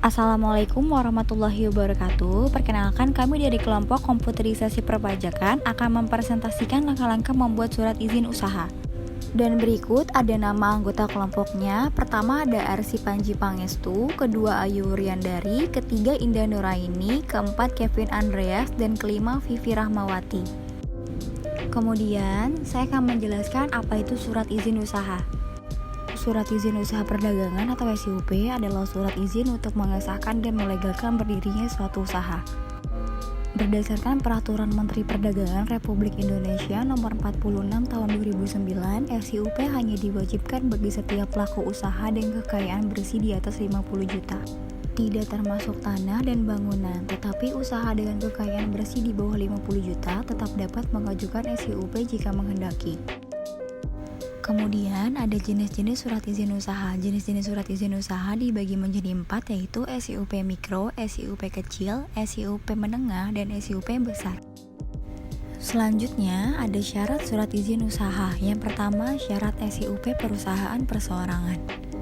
Assalamualaikum warahmatullahi wabarakatuh. Perkenalkan, kami dari kelompok komputerisasi perpajakan akan mempresentasikan langkah-langkah membuat surat izin usaha. Dan berikut ada nama anggota kelompoknya. Pertama ada Arsi Panji Pangestu, kedua Ayu Wuryandari, ketiga Indah Nuraini, keempat Kevin Andreas, dan kelima Vivi Rahmawati. Kemudian, saya akan menjelaskan apa itu surat izin usaha. Surat izin usaha perdagangan atau SIUP adalah surat izin untuk mengesahkan dan melegalkan berdirinya suatu usaha. Berdasarkan Peraturan Menteri Perdagangan Republik Indonesia Nomor 46 Tahun 2009, SIUP hanya diwajibkan bagi setiap pelaku usaha dengan kekayaan bersih di atas 50 juta. Tidak termasuk tanah dan bangunan, tetapi usaha dengan kekayaan bersih di bawah 50 juta tetap dapat mengajukan SIUP jika menghendaki. Kemudian ada jenis-jenis surat izin usaha. Jenis-jenis surat izin usaha dibagi menjadi 4, yaitu SIUP mikro, SIUP kecil, SIUP menengah, dan SIUP besar. Selanjutnya ada syarat surat izin usaha. Yang pertama, syarat SIUP perusahaan perseorangan.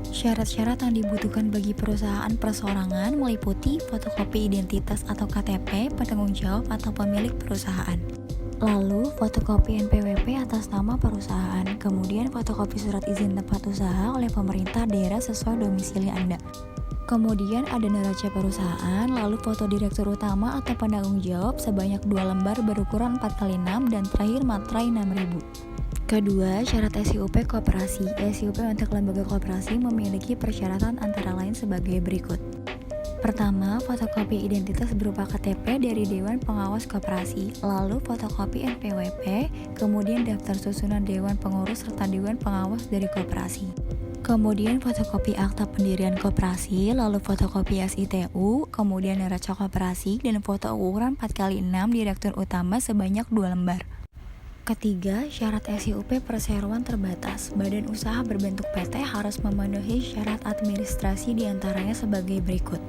Syarat-syarat yang dibutuhkan bagi perusahaan perseorangan meliputi fotokopi identitas atau KTP penanggung jawab atau pemilik perusahaan. Lalu, fotokopi NPWP atas nama perusahaan, kemudian fotokopi surat izin tempat usaha oleh pemerintah daerah sesuai domisili Anda. Kemudian ada neraca perusahaan, lalu foto direktur utama atau penanggung jawab sebanyak 2 lembar berukuran 4x6 dan terakhir materai 6.000. Kedua, syarat SIUP koperasi. SIUP untuk lembaga koperasi memiliki persyaratan antara lain sebagai berikut. Pertama, fotokopi identitas berupa KTP dari Dewan Pengawas Koperasi, lalu fotokopi NPWP, kemudian daftar susunan Dewan Pengurus serta Dewan Pengawas dari koperasi. Kemudian fotokopi akta pendirian koperasi, lalu fotokopi SITU, kemudian neraca koperasi, dan foto ukuran 4x6 direktur utama sebanyak 2 lembar. Ketiga, syarat SIUP perseroan terbatas. Badan usaha berbentuk PT harus memenuhi syarat administrasi diantaranya sebagai berikut.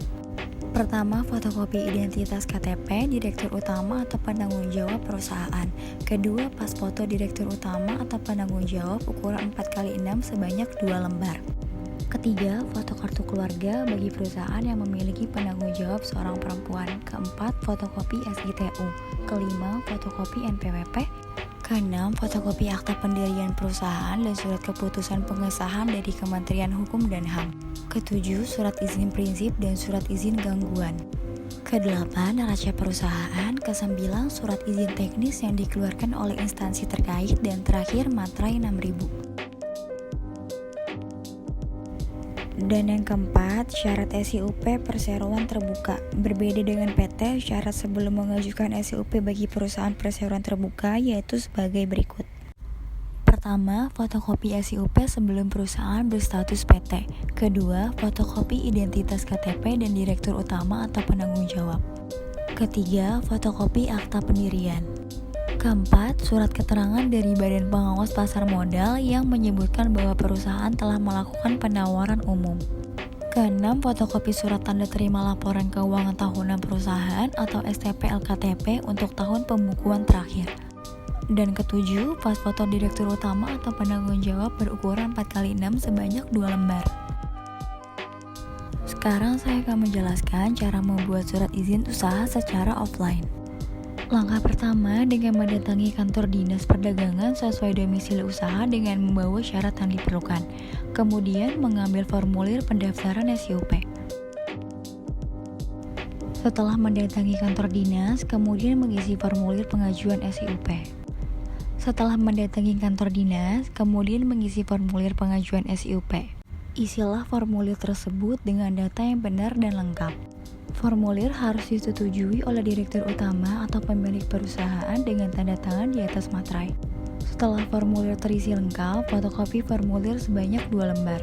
Pertama, fotokopi identitas KTP direktur utama atau penanggung jawab perusahaan. Kedua, pas foto direktur utama atau penanggung jawab ukuran 4x6 sebanyak 2 lembar. Ketiga, foto kartu keluarga bagi perusahaan yang memiliki penanggung jawab seorang perempuan. Keempat, fotokopi SITU. Kelima, fotokopi NPWP. Keenam, fotokopi akta pendirian perusahaan dan surat keputusan pengesahan dari Kementerian Hukum dan HAM. Ketujuh, surat izin prinsip dan surat izin gangguan. Kedelapan, neraca perusahaan. Kesembilan, surat izin teknis yang dikeluarkan oleh instansi terkait. Dan terakhir, materai 6.000. Dan yang keempat, syarat SIUP perseroan terbuka. Berbeda dengan PT, syarat sebelum mengajukan SIUP bagi perusahaan perseroan terbuka yaitu sebagai berikut. Pertama, fotokopi SIUP sebelum perusahaan berstatus PT. Kedua, fotokopi identitas KTP dan direktur utama atau penanggung jawab. Ketiga, fotokopi akta pendirian. Keempat, surat keterangan dari Badan Pengawas Pasar Modal yang menyebutkan bahwa perusahaan telah melakukan penawaran umum. Keenam, fotokopi surat tanda terima laporan keuangan tahunan perusahaan atau STP LKTP untuk tahun pembukuan terakhir. Dan ketujuh, pas foto direktur utama atau penanggung jawab berukuran 4x6 sebanyak 2 lembar. Sekarang saya akan menjelaskan cara membuat surat izin usaha secara offline. Langkah pertama, dengan mendatangi kantor dinas perdagangan sesuai domisili usaha dengan membawa syarat yang diperlukan. Kemudian mengambil formulir pendaftaran SIUP. Setelah mendatangi kantor dinas, kemudian mengisi formulir pengajuan SIUP. Setelah mendatangi kantor dinas, kemudian mengisi formulir pengajuan SIUP. Isilah formulir tersebut dengan data yang benar dan lengkap. Formulir harus disetujui oleh direktur utama atau pemilik perusahaan dengan tanda tangan di atas materai. Setelah formulir terisi lengkap, fotokopi formulir sebanyak 2 lembar.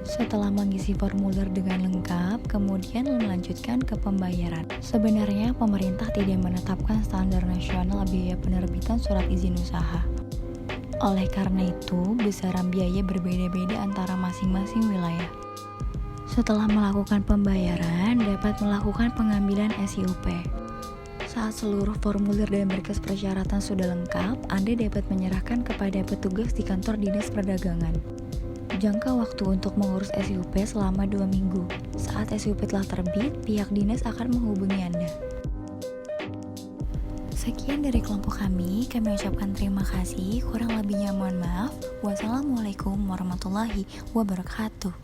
Setelah mengisi formulir dengan lengkap, kemudian melanjutkan ke pembayaran. Sebenarnya pemerintah tidak menetapkan standar nasional biaya penerbitan surat izin usaha. Oleh karena itu, besaran biaya berbeda-beda antara masing-masing wilayah. Setelah melakukan pembayaran, dapat melakukan pengambilan SIUP. Saat seluruh formulir dan berkas persyaratan sudah lengkap, Anda dapat menyerahkan kepada petugas di kantor dinas perdagangan. jangka waktu untuk mengurus SIUP selama 2 minggu. Saat SIUP telah terbit, pihak dinas akan menghubungi Anda. Sekian dari kelompok kami ucapkan terima kasih, kurang lebihnya mohon maaf. Wassalamualaikum warahmatullahi wabarakatuh.